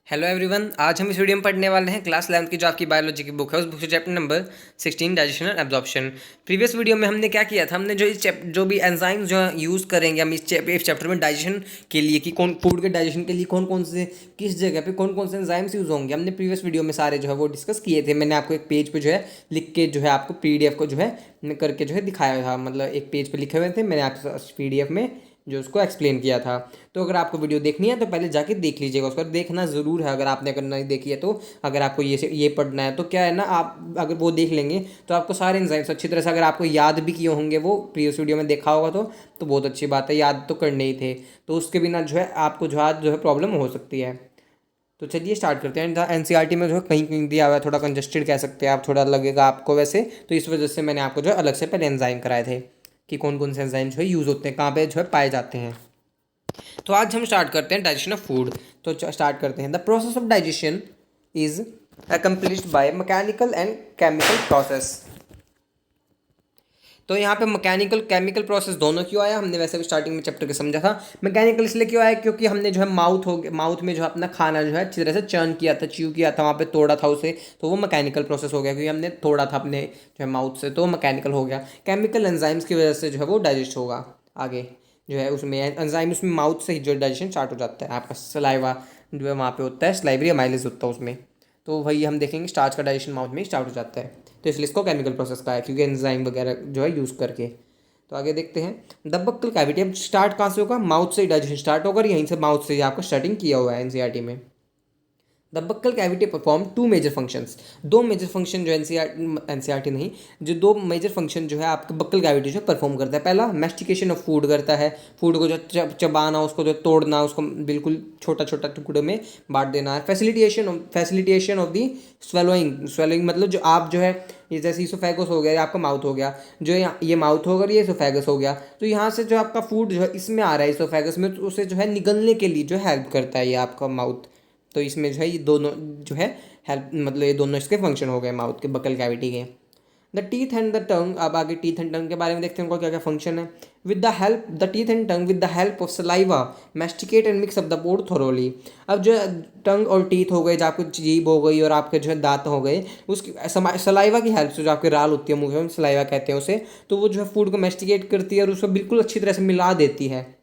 Hello everyone, आज हम इस वीडियो में पढ़ने वाले हैं क्लास 11th की जो आपकी बायोलॉजी की बुक है उस बुक से chapter number 16 digestion and absorption. Previous video में हमने क्या किया था, हमने जो भी एंजाइम्स जो यूज़ करेंगे हम इस चैप्टर में डाइजेशन के लिए कि कौन फूड के डाइजेशन के लिए कौन कौन से किस जगह पे कौन कौन से एंजाइम्स यूज़ होंगे, हमने प्रीवियस वीडियो में सारे जो है वो डिस्कस किए थे। मैंने आपको एक पेज पे जो है लिख के जो है आपको PDF को जो है करके जो है दिखाया था, मतलब एक पेज पे लिखे हुए थे, मैंने आपको PDF में जो उसको एक्सप्लेन किया था। तो अगर आपको वीडियो देखनी है तो पहले जाके देख लीजिएगा, उसको देखना ज़रूर है अगर आपने नहीं देखी है तो। अगर आपको ये पढ़ना है तो क्या है ना, आप अगर वो देख लेंगे तो आपको सारे एंजाइम्स अच्छी तरह से, अगर आपको याद भी किए होंगे वो प्रीवियस वीडियो में देखा होगा तो बहुत अच्छी बात है, याद तो करने ही थे। तो उसके बिना जो है आपको जो आज जो है प्रॉब्लम हो सकती है। तो चलिए स्टार्ट करते हैं। NCERT में जो है कहीं कहीं दिया हुआ है, थोड़ा कंजस्टेड कह सकते हैं आप, थोड़ा लगेगा आपको वैसे, तो इस वजह से मैंने आपको जो है अलग से पहले एंजाइम कराए थे कि कौन कौन से एंजाइम जो है यूज़ होते हैं, कहाँ पे जो है पाए जाते हैं। तो आज हम स्टार्ट करते हैं डाइजेशन ऑफ फूड। तो स्टार्ट करते हैं। The process of digestion is accomplished by mechanical and chemical process. तो यहाँ पे मैकेनिकल केमिकल प्रोसेस दोनों क्यों आया, हमने वैसे भी स्टार्टिंग में चैप्टर के समझा था। मैकेनिकल इसलिए क्यों आया क्योंकि हमने जो है माउथ में जो है अपना खाना जो है अच्छी तरह से चर्न किया था, च्यू किया था, वहाँ पे तोड़ा था उसे, तो वो मैकेनिकल प्रोसेस हो गया क्योंकि हमने तोड़ा था अपने जो है माउथ से, तो मैकेनिकल हो गया। केमिकल एंजाइम्स की वजह से जो है वो डाइजेस्ट होगा आगे जो है उसमें एंजाइम, उसमें माउथ से ही जो डाइजेशन स्टार्ट हो जाता है। आपका सलाइवा जो है वहाँ पे होता है, सलाइवरी अमाइलेज होता है उसमें, तो वही हम देखेंगे स्टार्च का डाइजेशन माउथ में ही स्टार्ट हो जाता है। तो इसलिए इसको केमिकल प्रोसेस का है क्योंकि एंजाइम वगैरह जो है यूज़ करके। तो आगे देखते हैं। द बक्कल कैविटी, अब स्टार्ट कहाँ से होगा, माउथ से ही डाइजेशन स्टार्ट होगा, यहीं से माउथ से ही आपको स्टार्टिंग किया हुआ है NCERT में। The buccal cavity perform two major functions, दो मेजर फंक्शन जो NCERT नहीं, जो दो मेजर फंक्शन जो है आपका बक्कल कैविटी जो परफॉर्म करता है। पहला मैस्टिकेशन ऑफ फूड करता है, फूड को जो चबाना, उसको जो तोड़ना, उसको बिल्कुल छोटा छोटा टुकड़े में बांट देना है। फैसिलिटेशन ऑफ दी स्वेलोइंग मतलब जो आप जो है ये जैसे ईसोफेगस हो गया, आपका माउथ हो गया, जो ये माउथ होगा, ये ईसोफेगस हो गया, तो यहाँ से जो आपका फूड जो है इसमें आ रहा है ईसोफेगस में, तो उसे जो है निगलने के लिए जो हेल्प करता है ये आपका माउथ। तो इसमें जो है ये दोनों जो है हेल्प, मतलब ये दोनों इसके फंक्शन हो गए माउथ के, बकल कैविटी के। The teeth and the tongue, अब आगे टीथ एंड टंग के बारे में देखते हैं उनका क्या क्या फंक्शन है। With the help the teeth and tongue with the help of saliva masticate and mix up the food thoroughly. अब जो टंग और टीथ हो गए, जो आपको जीभ हो गई और आपके जो है दांत हो गए, उसकी सलाइवा की हेल्प से, जो आपकी राल होती है मुंह में, सलाइवा कहते हैं उसे, तो वो जो है फूड को मैस्टिकेट करती है और उसको बिल्कुल अच्छी तरह से मिला देती है,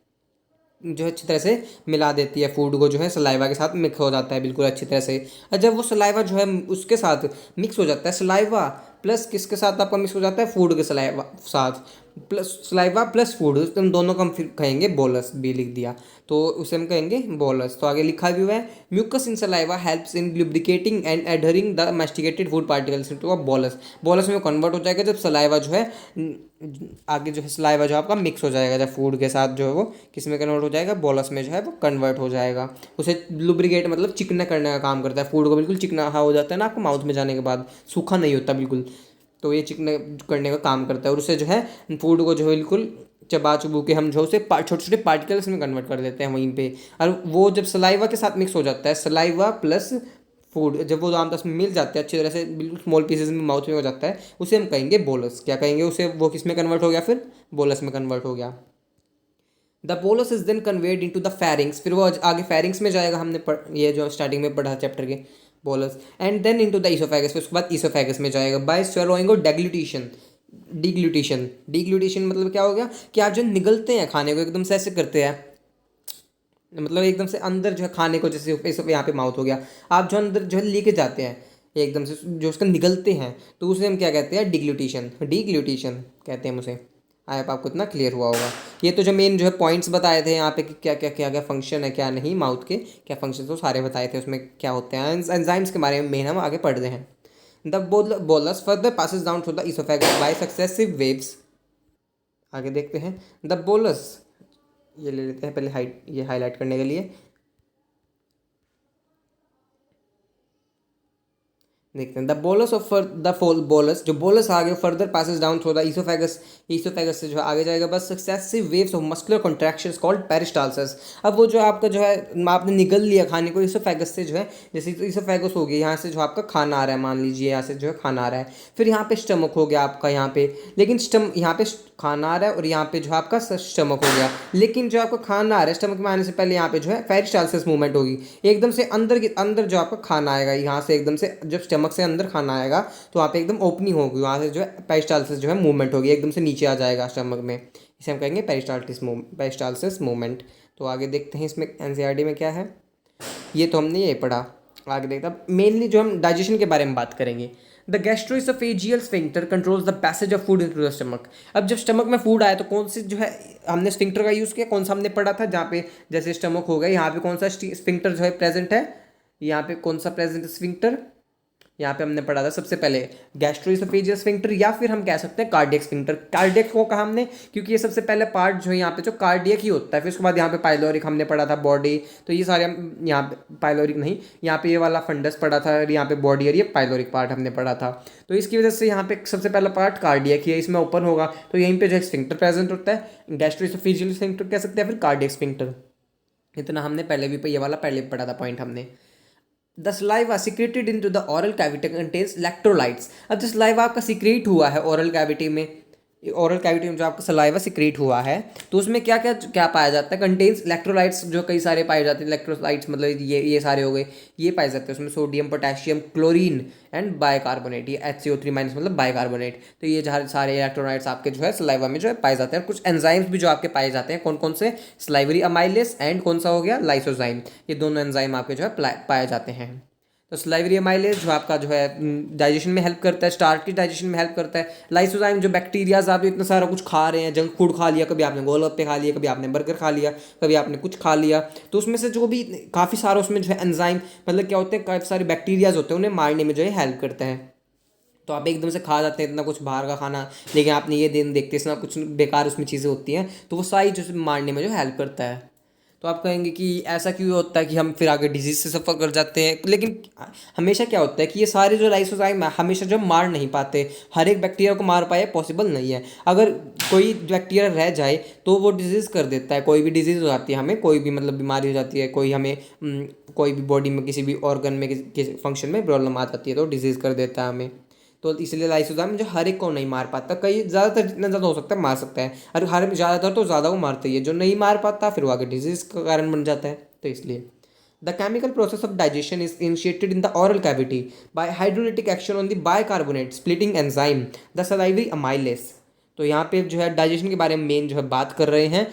जो है अच्छी तरह से मिला देती है फूड को, जो है सलाइवा के साथ मिक्स हो जाता है बिल्कुल अच्छी तरह से। और जब वो सलाइवा जो है उसके साथ मिक्स हो जाता है, सलाइवा प्लस किसके साथ आपका मिक्स हो जाता है, फूड के सलाइवा साथ, प्लस सलाइवा प्लस फूड, हम दोनों को हम फिर कहेंगे बोलस, भी लिख दिया तो उसे हम कहेंगे बोलस। तो आगे लिखा भी हुआ है, mucus in saliva helps in lubricating and adhering the masticated food particles into a bolus. Bolus में कन्वर्ट हो जाएगा जब सलाइवा जो है आगे जो है सलाइवा जो आपका मिक्स हो जाएगा, जब फूड के साथ जो है वो किस में कन्वर्ट हो जाएगा, बोलस में जो है वो कन्वर्ट हो जाएगा। उसे लुब्रिकेट मतलब चिकना करने का काम करता है, फूड को बिल्कुल चिकना हो जाता है ना आपको माउथ में जाने के बाद, सूखा नहीं होता बिल्कुल, तो ये चिकना करने का काम करता है और उससे जो है फूड को जो है बिल्कुल चबा चुबू के हम जो उसे छोटे छोटे पार्टिकल्स में कन्वर्ट कर देते हैं वहीं पे। और वो जब सलाइवा के साथ मिक्स हो जाता है, सलाइवा प्लस फूड, जब वो आपस में मिल जाते हैं अच्छी तरह से, बिल्कुल स्मॉल पीसेज में माउथ में हो जाता है, उसे हम कहेंगे बोलस। क्या कहेंगे उसे, वो किस में कन्वर्ट हो गया, फिर बोलस में कन्वर्ट हो गया। The bolus is then conveyed into the pharynx, फिर वो आगे फेरिंग्स में जाएगा, हमने ये जो स्टार्टिंग में पढ़ा चैप्टर के bolus, and then into the oesophagus, फिर उसके बाद ईसोफेगस में जाएगा बाय स्वेलोइंग और डेग्लूटिशन। डिग्लूटिशन मतलब क्या हो गया कि आप जो निगलते हैं खाने को एकदम से ऐसे करते हैं, मतलब एकदम से अंदर जो है खाने को, जैसे यहाँ पे माउथ हो गया, आप जो अंदर जो है लेके जाते हैं एकदम से जो उसका निगलते हैं, तो उसे हम क्या कहते हैं, डिग्लूटिशन कहते हैं उसे। आई होप आपको इतना क्लियर हुआ होगा। ये तो जो मेन जो है पॉइंट्स बताए थे यहाँ पे कि क्या क्या फंक्शन है क्या नहीं, माउथ के क्या फंक्शन, तो सारे बताए थे उसमें क्या होते हैं। एंजाइम्स के बारे में मेन हम आगे पढ़ रहे हैं। The bolus further passes down through the oesophagus by successive waves. आगे देखते हैं। द बोलस, ये ले लेते हैं पहले ये हाईलाइट करने के लिए, देखते हैं। द बोलस ऑफ द फोल बोलस, जो बोलस आगे further passes down through the oesophagus, oesophagus से जो है आगे जाएगा बस successive waves of muscular contractions called peristalsis. अब वो जो आपका जो है आपने निगल लिया खाने को ईसोफेगस से, जो है जैसे ईसोफेगस हो गया, यहाँ से जो आपका खाना आ रहा है, मान लीजिए यहाँ से जो है खाना आ रहा है, फिर यहाँ पे स्टमक हो गया आपका यहाँ पे, लेकिन यहाँ पे खाना आ रहा है और यहाँ पे जो है आपका स्टमक हो गया। लेकिन जो आपका खाना आ रहा है स्टमक में आने से पहले यहाँ पे जो है पेरिस्टालसिस मूवमेंट होगी, एकदम से अंदर के अंदर जो आपका खाना आएगा, यहाँ से एकदम से जब स्टमक से अंदर खाना आएगा तो वहाँ पे एकदम ओपनिंग होगी, वहाँ से जो है पेरिस्टालसिस जो है मूवमेंट होगी, एकदम से नीचे आ जाएगा स्टमक में, इसे हम कहेंगे पेरिस्टालसिस मूवमेंट। तो आगे देखते हैं इसमें एनसीईआरटी में क्या है। ये तो हमने ये पढ़ा। आगे देखता मेनली जो हम डाइजेशन के बारे में बात करेंगे। The gastro-oesophageal sphincter controls the passage of food into the stomach. अब जब स्टमक में फूड आया तो कौन से जो है हमने स्फिंक्टर का यूज़ किया, कौन सा हमने पढ़ा था, जहाँ पे जैसे स्टमक हो गया यहाँ पे कौन सा स्फिंक्टर जो है प्रेजेंट है, यहाँ पे कौन सा प्रेजेंट है स्फिंक्टर, यहाँ पे हमने पढ़ा था सबसे पहले गैस्ट्रोइसोफेजियल स्फिंक्टर, या फिर हम कह सकते हैं कार्डियक स्फिंक्टर। कार्डियक को कहा हमने क्योंकि ये सबसे पहले पार्ट जो है यहाँ पे जो कार्डियक ही होता है, फिर उसके बाद यहाँ पे पाइलोरिक हमने पढ़ा था बॉडी, तो ये सारे हम यहाँ पे पाइलोरिक नहीं, यहाँ पे ये वाला फंडस पढ़ा था और यहाँ पे बॉडी और ये पाइलोरिक पार्ट हमने पढ़ा था। तो इसकी वजह से यहाँ पे सबसे पहला पार्ट कार्डियक ही है, इसमें ओपन होगा तो यहीं पे जो स्फिंक्टर प्रेजेंट होता है, गैस्ट्रोइसोफेजियल स्फिंक्टर कह सकते हैं, फिर कार्डियक स्फिंक्टर। इतना हमने पहले भी ये वाला पहले पढ़ा था पॉइंट हमने। The saliva secreted into the oral cavity contains electrolytes। अब जो saliva आपका सिक्रेट हुआ है ओरल कैविटी में, ओरल कैविटी में जो आपका सलाइवा सिक्रेट हुआ है तो उसमें क्या क्या क्या पाया जाता है, कंटेन्स इलेक्ट्रोलाइट्स जो कई सारे पाए जाते हैं। इलेक्ट्रोलाइट्स मतलब ये सारे हो गए, ये पाए जाते हैं उसमें sodium, potassium, chlorine and bicarbonate, ये HCO3 माइनस मतलब बाइकार्बोनेट। तो ये सारे इलेक्ट्रोलाइट्स आपके जो है सलाइवा में जो है पाए जाते हैं। कुछ एंजाइम्स भी जो आपके पाए जाते हैं, कौन कौन से, सलाइवरी अमाइलेस एंड कौन सा हो गया लाइसोजाइम, ये दोनों एंजाइम आपके जो है पाए जाते हैं। तो सलाइवरी अमाइलेज जो आपका जो है डाइजेशन में हेल्प करता है, स्टार्च की डाइजेशन में हेल्प करता है। लाइसोजाइम जो बैक्टीरियाज, आप इतना सारा कुछ खा रहे हैं, जंक फूड खा लिया, कभी आपने गोलगप्पे खा लिया, कभी आपने बर्गर खा लिया, कभी आपने कुछ खा लिया, तो उसमें से जो भी काफ़ी सारा उसमें जो है एंजाइम मतलब क्या होते हैं, काफ़ी सारे बैक्टीरियाज होते हैं, उन्हें मारने में जो है हेल्प करता है। तो आप एकदम से खा जाते हैं इतना कुछ बाहर का खाना, लेकिन आपने ये दिन देखते इतना कुछ बेकार उसमें चीज़ें होती हैं, तो वो सारी जो मारने में जो हेल्प करता है। तो आप कहेंगे कि ऐसा क्यों होता है कि हम फिर आगे डिजीज से सफ़र कर जाते हैं, लेकिन हमेशा क्या होता है कि ये सारे जो लाइसोजाइम है हमेशा जो मार नहीं पाते, हर एक बैक्टीरिया को मार पाए पॉसिबल नहीं है। अगर कोई बैक्टीरिया रह जाए तो वो डिजीज़ कर देता है, कोई भी डिजीज़ हो जाती है हमें, कोई भी मतलब बीमारी हो जाती है, कोई हमें कोई भी बॉडी में किसी भी ऑर्गन में किसी फंक्शन में प्रॉब्लम आ जाती है तो डिजीज़ कर देता है हमें। तो इसलिए लाइसोजाइम जो हर एक को नहीं मार पाता, कई ज़्यादातर जितना ज़्यादा हो सकता है मार सकता है, और हर ज़्यादातर तो ज़्यादा वो मारते ही है, जो नहीं मार पाता फिर वो आगे डिजीज़ का कारण बन जाता है। तो इसलिए the chemical process of digestion is initiated in the oral cavity by hydrolytic action on the bicarbonate splitting enzyme the salivary amylase. तो यहाँ पे जो है डाइजेशन के बारे में मेन जो है बात कर रहे हैं।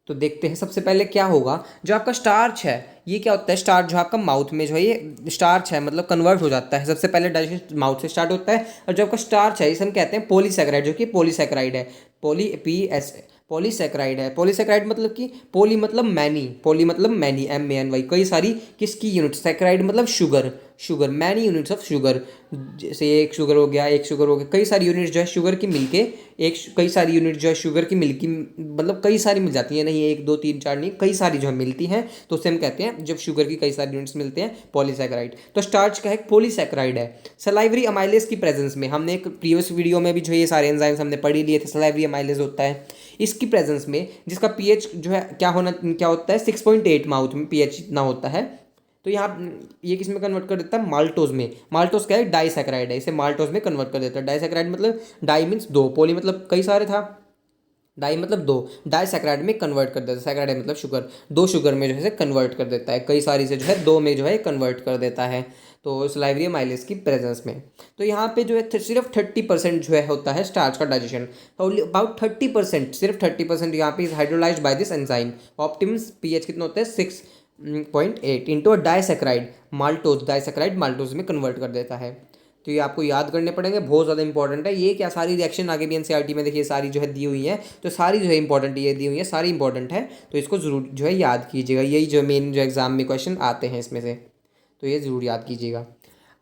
तो देखते हैं सबसे पहले क्या होगा, जो आपका स्टार्च है ये क्या होता है, स्टार्च जो आपका माउथ में जो है ये स्टार्च है मतलब कन्वर्ट हो जाता है, सबसे पहले डाइजेशन माउथ से स्टार्ट होता है। और जो आपका स्टार्च है इसे हम कहते हैं पॉलीसैकेराइड, जो कि पॉलीसैकेराइड है, पॉलीसैकेराइड है। पॉलीसैकेराइड मतलब कि पोली मतलब मैनी, पोली मतलब मैनी MANY, कई सारी किसकी यूनिट, सैकेराइड मतलब sugar, sugar many units of sugar, जैसे एक शुगर हो गया, एक शुगर हो गया, कई सारी यूनिट जो है शुगर की मिलके एक, कई सारी यूनिट जो है शुगर की मिलकी मतलब कई सारी मिल जाती है, नहीं 1 2 3 4 नहीं, कई सारी जो है मिलती हैं, तो उसे हम कहते हैं जब शुगर की कई सारी यूनिट्स मिलते हैं पॉलीसैकेराइड। तो स्टार्च का एक पॉलीसैकेराइड है। सलाइवरी अमाइलेज की प्रेजेंस में, हमने एक प्रीवियस वीडियो में भी जो ये सारे एंजाइम्स हमने पढ़ लिए थे, सलाइवरी अमाइलेज होता है इसकी प्रेजेंस में, जिसका पीएच जो है क्या होता है 6.8 माउथ में पीएच इतना होता है। तो यहाँ ये किस में कन्वर्ट कर देता है, माल्टोज में। माल्टोज क्या है, डाइसैकेराइड है, इसे माल्टोज में कन्वर्ट कर देता है। डाइसैकेराइड मतलब डाई मीन्स 2, पोली मतलब कई सारे था, डाई मतलब 2, डाइसैकेराइड में कन्वर्ट कर देता है, सैकेराइड मतलब शुगर, 2 शुगर में जो है कन्वर्ट कर देता है, कई सारी से जो है 2 में जो है कन्वर्ट कर देता है। तो सलाइवरी अमाइलेज की प्रेजेंस में तो यहाँ पे जो है सिर्फ 30% जो है होता है स्टार्च का डाइजेशन, अबाउट 30%, सिर्फ 30% यहाँ पे is hydrolysed by this enzyme. Optimum pH कितना होता है 6.8 into disaccharide maltose, disaccharide maltose में कन्वर्ट कर देता है। तो ये आपको याद करने पड़ेंगे, बहुत ज़्यादा इंपॉर्टेंट है ये। क्या सारी रिएक्शन आगे भी एनसीईआरटी में देखिए सारी जो है दी हुई है, तो सारी जो है इंपॉर्टेंट ये दी हुई है, सारी इंपॉर्टेंट है, तो इसको ज़रूर जो है याद कीजिएगा। यही जो मेन जो एग्ज़ाम में क्वेश्चन आते हैं इसमें से, तो ये ज़रूर याद कीजिएगा।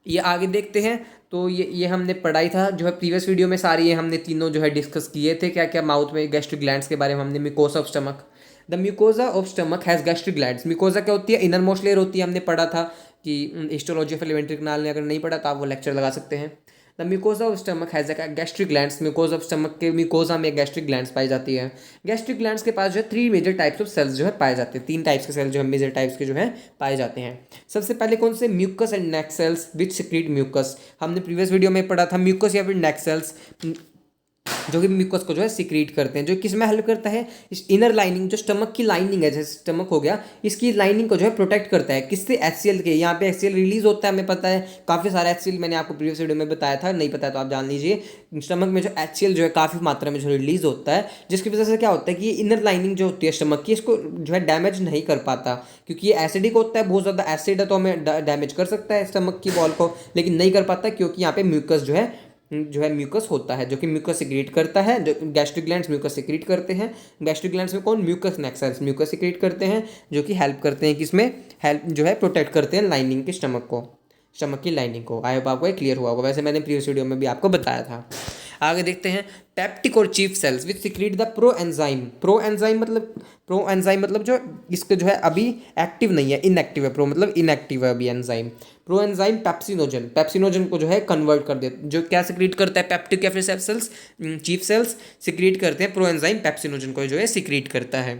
ये आगे देखते हैं। तो ये हमने पढ़ाई था जो है प्रीवियस वीडियो में, सारी ये हमने तीनों जो है डिस्कस किए थे, क्या क्या माउथ में गैस्ट्रिक ग्लैंड्स के बारे में हमने, mucosa of stomach, the mucosa of stomach has gastric glands. Mucosa क्या होती है, इनर मोस्ट लेयर होती है, हमने पढ़ा था कि हिस्टोलॉजी ऑफ एलिमेंट्री कैनाल ने, अगर नहीं पढ़ा तो आप वो लेक्चर लगा सकते हैं। The mucosa of stomach has gastric glands, mucosa of stomach के म्यूकोजा में गैस्ट्रिक ग्लैंड्स पाई जाती है। गैस्ट्रिक ग्लैंड्स के पास जो है 3 मेजर टाइप्स ऑफ सेल्स जो है पाए जाते हैं, 3 टाइप्स के सेल्स जो है मेजर टाइप्स के जो है पाए जाते हैं। सबसे पहले कौन से, mucus and neck cells which secrete mucus. हमने प्रीवियस वीडियो में पढ़ा था म्यूकस या फिर नेक सेल्स, जो कि म्यूकस को जो है सिक्रीट करते हैं, जो किस में हेल्प करता है, इस इनर लाइनिंग जो स्टमक की लाइनिंग है, जैसे स्टमक हो गया, इसकी लाइनिंग को जो है प्रोटेक्ट करता है किससे, HCl के। यहाँ पे HCl रिलीज होता है, हमें पता है काफ़ी सारा HCl मैंने आपको प्रीवियस वीडियो में बताया था, नहीं पता है तो आप जान लीजिए। स्टमक में जो HCl जो है काफ़ी मात्रा में जो रिलीज होता है, जिसकी वजह से क्या होता है कि ये इनर लाइनिंग जो होती है स्टमक की, इसको जो है डैमेज नहीं कर पाता, क्योंकि ये एसिडिक होता है, बहुत ज़्यादा एसिड है, तो हमें डैमेज कर सकता है स्टमक की वॉल को, लेकिन नहीं कर पाता क्योंकि यहाँ पे म्यूकस जो है म्यूकस होता है, जो कि म्यूकस सिक्रीट करता है। जो गैस्ट्रिक ग्लैंड्स म्यूकस सिक्रीट करते हैं, गैस्ट्रिक ग्लैंड्स में कौन, म्यूकस नेक्सल्स म्यूकस सिक्रीट करते हैं, जो कि हेल्प करते हैं किसमें, हेल्प जो है प्रोटेक्ट करते हैं लाइनिंग के स्टमक को, स्टमक की लाइनिंग को। आई होप आपको ये क्लियर हुआ होगा, वैसे मैंने प्रीवियस वीडियो में भी आपको बताया था। आगे देखते हैं, पेप्टिक और chief cells which secrete the pro enzyme मतलब जो इसके जो है अभी एक्टिव नहीं है, इनएक्टिव है, प्रो मतलब इनएक्टिव है अभी एंजाइम। प्रो एंजाइम पेप्सिनोजन को जो है कन्वर्ट कर देते, जो क्या सिक्रीट करता है, पेप्टिक या फिर सेल्स, चीफ सेल्स सिक्रीट करते हैं, प्रो एंजाइम पेप्सिनोजन को जो है सिक्रीट करता है।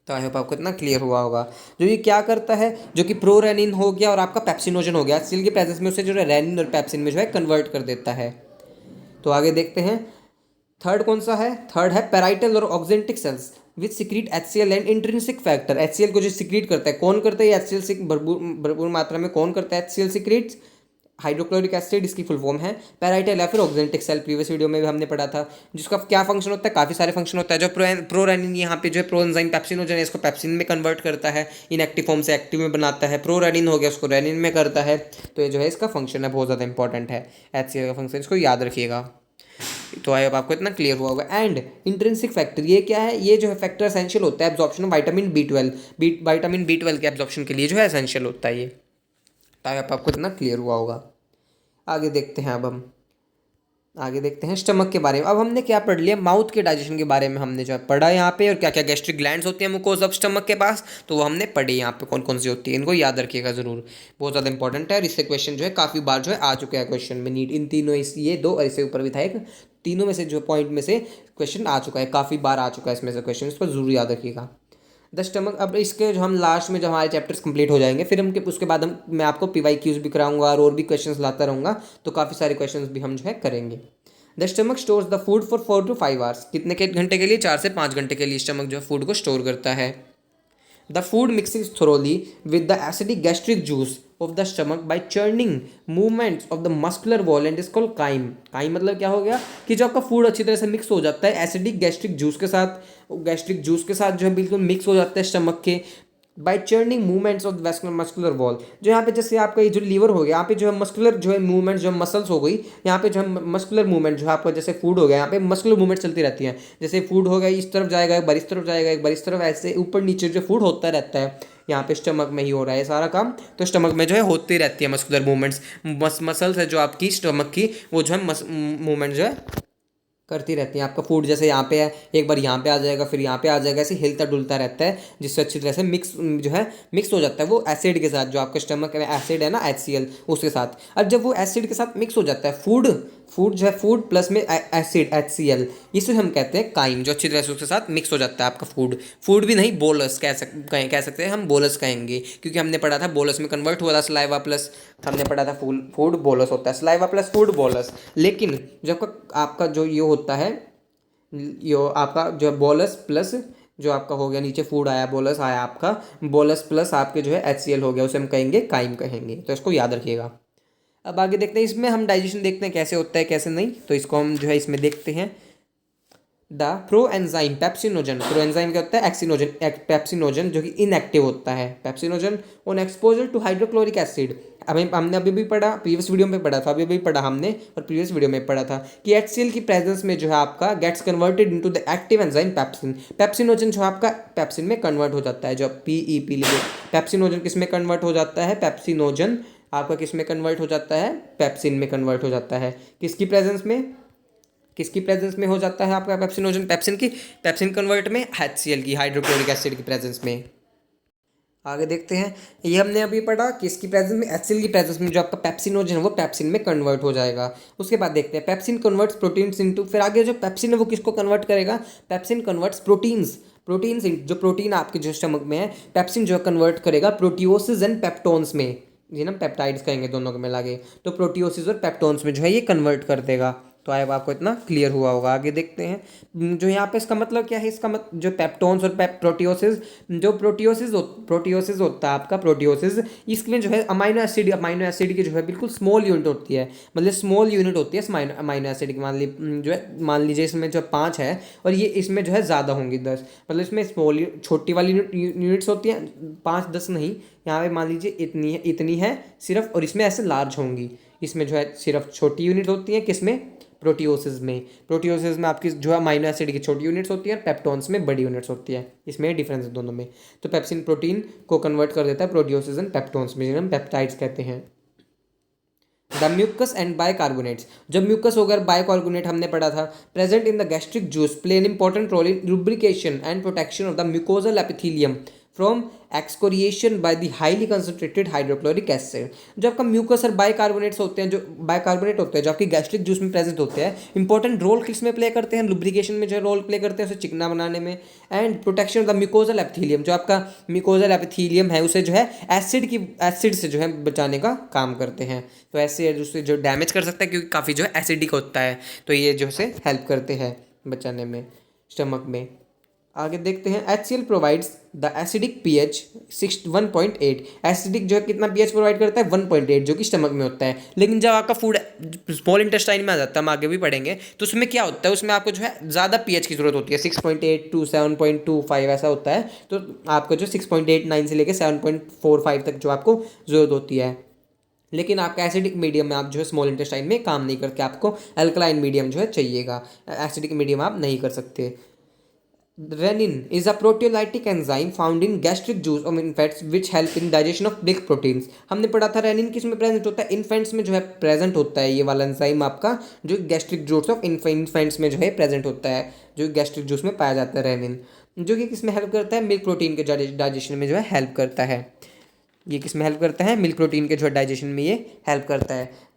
तो आई होप आपको इतना क्लियर हुआ होगा। जो ये क्या करता है, जो कि प्रोरेनिन हो गया और आपका पेप्सिनोजन हो गया, सेल की प्रेजेंस में उसे जो है रेनिन और पेप्सिन में जो है कन्वर्ट कर देता है। तो आगे देखते हैं, थर्ड कौन सा है, थर्ड है पैराइटल और oxyntic cells which secrete HCl and intrinsic factor. HCl को जो सिक्रीट करता है, कौन करता है, HCl से भरपूर मात्रा में कौन करता है HCl सिक्रीट, हाइड्रोक्लोरिक एसिड, इसकी फुल फॉर्म है पैराइटल या फिर ऑक्जेंटिक सेल। प्रीवियस वीडियो में भी हमने पढ़ा था, जिसका क्या फंक्शन होता है, काफ़ी सारे फंक्शन होता है। जो प्रोरेनिन यहाँ पे जो है प्रोएंजाइम पेप्सिनोजन है, इसको पेप्सिन में कन्वर्ट करता है, इनएक्टिव फॉर्म से एक्टिव में बनाता है। प्रोरेनिन हो गया, उसको रेनिन में करता है। तो ये जो है इसका फंक्शन है, बहुत ज़्यादा इंपॉर्टेंट है HCl का फंक्शन, इसको याद रखिएगा। तो आई होप आपको इतना क्लियर हुआ होगा। एंड इंट्रिंसिक फैक्टर, ये क्या है, ये जो है फैक्टर एसेंशियल होता है एब्जॉर्प्शन ऑफ विटामिन B12 के एब्जॉर्प्शन के लिए जो है एसेंशियल होता है ये। तो आई होप आपको इतना क्लियर हुआ होगा। आगे देखते हैं, अब हम आगे देखते हैं स्टमक के बारे में। अब हमने क्या पढ़ लिया, माउथ के डाइजेशन के बारे में हमने जो है पढ़ा यहाँ पे, और क्या क्या गैस्ट्रिक ग्लैंड्स होती हैं मुकोज ऑफ स्टमक के पास, तो वो हमने पढ़ी यहाँ पे कौन कौन सी होती है, इनको याद रखिएगा जरूर, बहुत ज़्यादा इंपॉर्टेंट है। और इससे क्वेश्चन जो है काफ़ी बार जो है आ चुका है क्वेश्चन में, नीट इन तीनों, ये दो और इससे ऊपर भी था एक, तीनों में से जो पॉइंट में से क्वेश्चन आ चुका है, काफ़ी बार आ चुका है इसमें से क्वेश्चन, इस पर जरूर याद रखिएगा। द स्टमक, अब इसके जो हम लास्ट में जब हमारे चैप्टर्स कंप्लीट हो जाएंगे, फिर हम उसके बाद मैं आपको PYQs भी कराऊंगा और भी क्वेश्चंस लाता रहूँगा, तो काफ़ी सारे क्वेश्चंस भी हम जो है करेंगे। The stomach stores the food for 4 to 5 hours, कितने के घंटे के लिए, 4 से 5 घंटे के लिए स्टमक जो है फूड को स्टोर करता है। The food mixing thoroughly with the acidic gastric juice of the stomach by churning movements of the muscular wall and is called chyme। chyme मतलब क्या हो गया कि जो आपका फूड अच्छी तरह से मिक्स हो जाता है एसिडिक गैस्ट्रिक जूस के साथ, जो है बिल्कुल मिक्स हो जाता है स्टमक के, by churning movements of muscular wall. जो यहाँ पे जैसे आपका ये जो लीवर हो गया, यहाँ पे जो है मस्कुलर जो है मूवमेंट, जो मसल्स हो गई, यहाँ पे जो है मस्कुलर मूवमेंट, जो आपका जैसे फूड हो गया, यहाँ पे मस्कुलर मूवमेंट चलती रहती है। जैसे फूड हो गया, इस तरफ जाएगा, एक बार इस तरफ जाएगा, एक बार इस तरफ, ऐसे ऊपर नीचे जो फूड होता रहता है। यहाँ पे स्टमक में ही हो रहा है सारा काम, तो स्टमक में जो है होती रहती है मस्कुलर मूवमेंट्स, मसल्स है जो आपकी स्टमक की, वो जो है मूवमेंट जो है करती रहती हैं। आपका फूड जैसे यहाँ पे है, एक बार यहाँ पे आ जाएगा, फिर यहाँ पे आ जाएगा, ऐसे हिलता डुलता रहता है, जिससे अच्छी तरह से मिक्स हो जाता है वो एसिड के साथ, जो आपके स्टमक में एसिड है ना HCl, उसके साथ। अब जब वो एसिड के साथ मिक्स हो जाता है फूड जो है फूड प्लस में एसिड HCl, इसे हम कहते हैं काइम, जो अच्छी तरह से उसके साथ मिक्स हो जाता है आपका फूड भी नहीं, बोलस कह सकते हैं हम, बोलस कहेंगे, क्योंकि हमने पढ़ा था बोलस में कन्वर्ट हुआ था सलाइवा प्लस, हमने पढ़ा था फूड बोलस होता है, सलाइवा प्लस फूड बोलस। लेकिन जब आपका जो ये होता है, यो आपका जो है बोलस प्लस जो आपका हो गया, नीचे फूड आया, बोलस आया, आपका बोलस प्लस आपके जो है HCl हो गया, उसे हम कहेंगे काइम कहेंगे, तो इसको याद रखिएगा। अब आगे देखते हैं, इसमें हम डाइजेशन देखते हैं कैसे होता है कैसे नहीं, तो इसको हम जो है इसमें देखते हैं। द प्रोएंजाइम पेप्सिनोजन, प्रोएंजाइम क्या होता है, पेप्सिनोजन जो कि इनएक्टिव होता है, pepsinogen on exposure to hydrochloric acid. हमने अभी भी पढ़ा, प्रीवियस वीडियो में पढ़ा था, अभी भी पढ़ा हमने, और प्रीवियस वीडियो में पढ़ा था कि HCl की प्रेजेंस में जो है आपका gets converted into the active enzyme pepsin. Pepsinogen जो आपका पेप्सिन में कन्वर्ट हो जाता है, जो PEP लिखे, पेप्सिनोजन किस में कन्वर्ट हो जाता है, पेप्सिनोजन आपका किस में कन्वर्ट हो जाता है, पेप्सिन में कन्वर्ट हो जाता है। किसकी प्रेजेंस में हो जाता है आपका पेप्सिनोजन, पेप्सिन कन्वर्ट में HCl की, हाइड्रोक्लोरिक एसिड की प्रेजेंस में। आगे देखते हैं, ये हमने अभी पढ़ा कि इसकी प्रेजेंस में, HCl की प्रेजेंस में जो आपका पेप्सिनोजन है वो पेप्सिन में कन्वर्ट हो जाएगा। उसके बाद देखते हैं पेप्सिन कन्वर्ट्स प्रोटीन्स इनटू, फिर आगे जो पेप्सिन है वो किसको कन्वर्ट करेगा, पेप्सिन कन्वर्ट्स प्रोटीन्स, जो प्रोटीन आपके जो स्टमक में है, पेप्सिन जो कन्वर्ट करेगा प्रोटियोसिस एंड पेप्टोन्स में, ये ना पेप्टाइड्स कहेंगे दोनों को मिला के, तो प्रोटियोसिस और पेप्टोन्स में जो है ये कन्वर्ट कर देगा। तो आई आपको इतना क्लियर हुआ होगा। आगे देखते हैं जो यहाँ पे इसका मतलब क्या है। इसका जो पेप्टोन्स और प्रोटियोसिस, जो प्रोटियोसिस होता है आपका प्रोटियोसिस, इसमें जो है अमाइनो एसिड की जो है बिल्कुल स्मॉल यूनिट होती है, मतलब स्मॉल यूनिट होती है अमाइनो एसिड की। मान लीजिए इसमें जो 5 है और ये इसमें जो है ज़्यादा होंगी 10, मतलब इसमें स्मॉल छोटी वाली यूनिट्स होती हैं 5 10 नहीं, यहाँ पे मान लीजिए इतनी है सिर्फ, और इसमें ऐसे लार्ज होंगी। इसमें जो है सिर्फ छोटी यूनिट होती है, किसमें, प्रोटियोसिस में आपकी जो है अमाइनो एसिड की छोटी यूनिट्स होती है, पेप्टोन्स में बड़ी यूनिट्स होती है। इसमें डिफरेंस है दोनों में। तो पेप्सिन प्रोटीन को कन्वर्ट कर देता है प्रोटियोसिस एंड पेप्टोन्स में, जिन्हें हम पेप्टाइड्स कहते हैं। द म्यूकस एंड बाइकार्बोनेट्स, जब म्यूकस होकर बाइकार्बोनेट हमने पढ़ा था, present in the gastric juice play an important role in lubrication and protection of the mucosal epithelium from excoriation by the highly concentrated hydrochloric acid. जो आपका mucus और bicarbonates होते हैं, जो बाइकार्बोनेट होते हैं जो आपकी गैस्ट्रिक जूस में प्रेजेंट होते हैं, इंपॉर्टेंट रोल किस में प्ले करते हैं, लुब्रिकेशन में जो रोल प्ले करते हैं उसे चिकना बनाने में, and protection of the mucosal epithelium, जो आपका म्यूकोजल एपिथेलियम है उसे जो है एसिड से जो है बचाने का काम करते हैं। तो एसिड उसे जो डैमेज कर सकता है क्योंकि काफ़ी जो है एसिडिक होता है, तो ये जो से हेल्प करते हैं बचाने में स्टमक में। आगे देखते हैं HCl provides the acidic pH 1.8। Acidic जो है कितना pH प्रोवाइड करता है, 1.8, जो कि स्टमक में होता है। लेकिन जब आपका फूड स्मॉल इंटेस्टाइन में आ जाता है, हम आगे भी पढ़ेंगे, तो उसमें क्या होता है, उसमें आपको जो है ज़्यादा pH की जरूरत होती है, 6.8 to 7.25 ऐसा होता है। तो आपको जो 6.89 से लेकर 7.45 तक जो आपको ज़रूरत होती है। लेकिन आपका एसिडिक मीडियम में आप जो है स्मॉल इंटेस्टाइन में काम नहीं करते, आपको अल्कलाइन मीडियम जो है चाहिएगा, एसिडिक मीडियम आप नहीं कर सकते। Renin is a proteolytic enzyme found in gastric juice of infants which help in digestion of milk proteins। हमने पढ़ा था रेनिन किस में प्रेजेंट होता है, इन्फेंट्स में जो है प्रेजेंट होता है ये वाला एंजाइम आपका, जो गैस्ट्रिक जूस ऑफ इन्फेंट्स में जो है प्रेजेंट होता है, जो गैस्ट्रिक जूस में पाया जाता है रेनिन, जो कि किस में हेल्प करता है, मिल्क प्रोटीन के डाइजेशन में जो है हेल्प करता है। ये किस में हेल्प करता है, मिल्क प्रोटीन के जो है डाइजेशन में ये हेल्प करता है।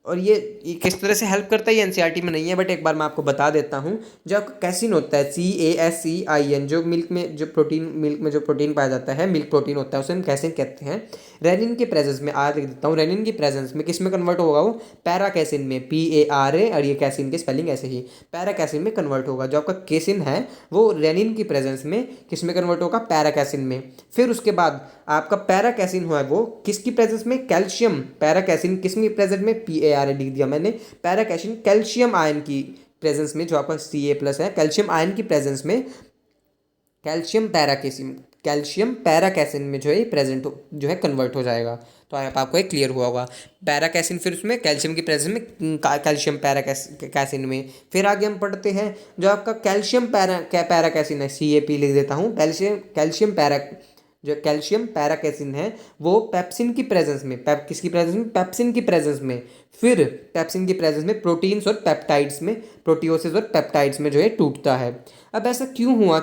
और ये किस तरह से हेल्प करता है ये एनसीईआरटी में नहीं है, बट एक बार मैं आपको बता देता हूँ। जो आपका कैसिन होता है CASCIN, जो मिल्क में जो प्रोटीन पाया जाता है, मिल्क प्रोटीन होता है, उसे हम कैसिन कहते हैं। रेनिन के प्रेजेंस में लिख देता हूँ, रेनिन की प्रेजेंस में किस में कन्वर्ट होगा, वो पैराकैसिन में, PARA, और ये कैसिन की स्पेलिंग ऐसे ही पैराकैसिन में कन्वर्ट होगा। जो आपका कैसिन है वो रेनिन की प्रेजेंस में किस में कन्वर्ट होगा, पैराकैसिन में। फिर उसके बाद आपका पैराकैसिन हुआ है वो किसकी प्रेजेंस में, कैल्शियम पैराकैसिन किसकी प्रेजेंस में, PARA लिख दिया मैंने, पैराकैसिन कैल्शियम आयन की प्रेजेंस में, जो आपका Ca+ है, कैल्शियम आयन की प्रेजेंस में कैल्शियम पैराकैसिन में जो है प्रेजेंट जो है कन्वर्ट हो जाएगा। तो आपको एक क्लियर हुआ होगा, पैराकैसिन फिर उसमें कैल्शियम की प्रेजेंस में कैल्शियम पैराकैसिन में। फिर आगे हम पढ़ते हैं जो आपका कैल्शियम पैराकैसिन है, CAP लिख देता हूँ, जो कैल्शियम पैराकैसिन है वो पेप्सिन की प्रेजेंस में, किसकी प्रेजेंस में, पेप्सिन की प्रेजेंस में, फिर पेप्सिन की प्रेजेंस में प्रोटीन्स और पेप्टाइड्स में, प्रोटियोसिस और पेप्टाइड्स में जो है टूटता है। अब ऐसा क्यों हुआ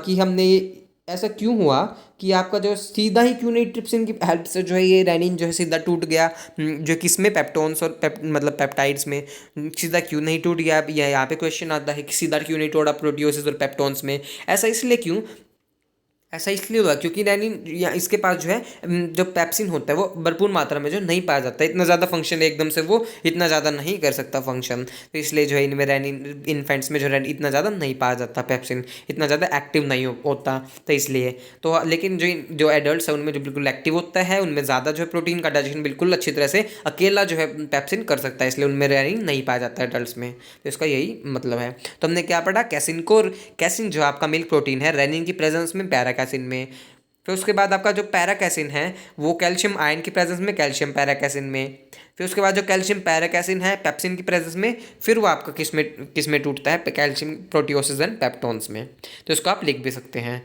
कि आपका जो सीधा ही क्यों नहीं ट्रिप्सिन की हेल्प से जो है ये रेनिन जो है सीधा टूट गया, जो किसमें, पेप्टोन्स और मतलब पेप्टाइड्स में सीधा क्यों नहीं टूट गया। अब यहाँ पे क्वेश्चन आता है कि सीधा क्यों नहीं टूटा प्रोटियोसिस और पेप्टोन्स में। ऐसा इसलिए हुआ क्योंकि रेनिन या इसके पास जो है जो पेप्सिन होता है वो भरपूर मात्रा में जो नहीं पाया जाता है, इतना ज़्यादा फंक्शन एकदम से वो इतना ज़्यादा नहीं कर सकता फंक्शन, तो इसलिए जो है इनमें रेनिन इन्फेंट्स में जो रेनिन इतना ज़्यादा नहीं पाया जाता, पेप्सिन इतना ज़्यादा एक्टिव नहीं होता, तो इसलिए तो। लेकिन जो एडल्ट्स है उनमें जो बिल्कुल एक्टिव होता है, उनमें ज़्यादा जो है प्रोटीन का डाइजेशन बिल्कुल अच्छी तरह से अकेला जो है पेप्सिन कर सकता है, इसलिए उनमें रेनिन नहीं पाया जाता है एडल्ट्स में। तो इसका यही मतलब है। तो हमने क्या पढ़ा, कैसिन जो आपका मिल्क प्रोटीन है रेनिन की प्रेजेंस में, पैराकैसिन में। फिर उसके बाद आपका जो पैराकैसिन है वो कैल्शियम आयन की प्रेजेंस में, कैल्शियम पैराकैसिन में। फिर उसके बाद जो कैल्शियम पैराकैसिन है पेप्सिन की प्रेजेंस में, फिर वो आपका किस में टूटता है, कैल्शियम प्रोटियोसिस एंड पेप्टोन्स में। तो इसको आप लिख भी सकते हैं।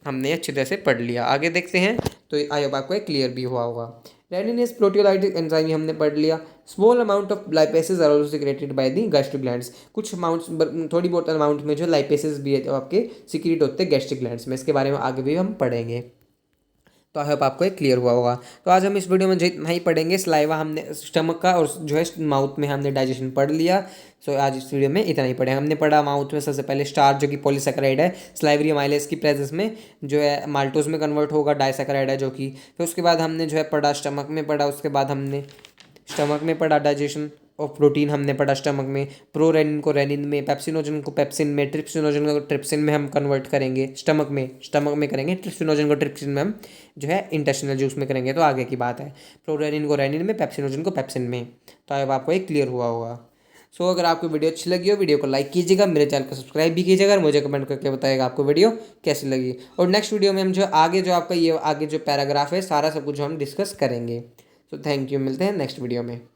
हमने अच्छी तरह से पढ़ लिया। आगे देखते हैं, तो आई होप आपको क्लियर भी हुआ होगा। रेनिन इज प्रोटियोलाइटिक एंजाइम हमने पढ़ लिया। Small amount of lipases are also secreted by the gastric glands. कुछ अमाउंट्स, थोड़ी बहुत अमाउंट में जो लाइपेसेस भी है जो आपके सिक्रेट होते हैं गैस्ट्रिक ग्लैंड्स में। इसके बारे में आगे भी हम पढ़ेंगे। तो आई होप आपको क्लियर हुआ होगा। तो आज हम इस वीडियो में जितना ही पढ़ेंगे, सलाइवा हमने स्टमक का और जो है माउथ में हमने डाइजेशन पढ़ लिया। आज इस वीडियो में इतना ही पढ़ेंगे। हमने पढ़ा माउथ में सबसे पहले स्टार्च जो कि पॉलीसैकेराइड है, स्लाइवरी अमाइलेज की प्रेजेंस में जो है माल्टोज में कन्वर्ट होगा, डाइसैकेराइड है जो कि। फिर उसके बाद हमने जो है पढ़ा स्टमक में पढ़ा, उसके बाद हमने स्टमक में पढ़ा डाइजेशन, ऑफ प्रोटीन हमने पढ़ा स्टमक में, प्रोरेनिन को रेनिन में, पेप्सिनोजन को पेप्सिन में, ट्रिप्सिनोजन को ट्रिप्सिन में हम कन्वर्ट करेंगे स्टमक में करेंगे, ट्रिप्सिनोजन को ट्रिप्सिन में हम जो है इंटेस्टिनल जूस में करेंगे, तो आगे की बात है। प्रोरेनिन को रेनिन में, पेप्सिनोजन को पेप्सिन में। तो अब आपको एक क्लियर हुआ होगा। सो अगर आपको वीडियो अच्छी लगी हो, वीडियो को लाइक कीजिएगा, मेरे चैनल को सब्सक्राइब भी कीजिएगा और मुझे कमेंट करके बताइएगा आपको वीडियो कैसी लगी। और नेक्स्ट वीडियो में हम जो आगे जो आपका ये आगे जो पैराग्राफ है सारा सब कुछ हम डिस्कस करेंगे। सो थैंक यू, मिलते हैं नेक्स्ट वीडियो में।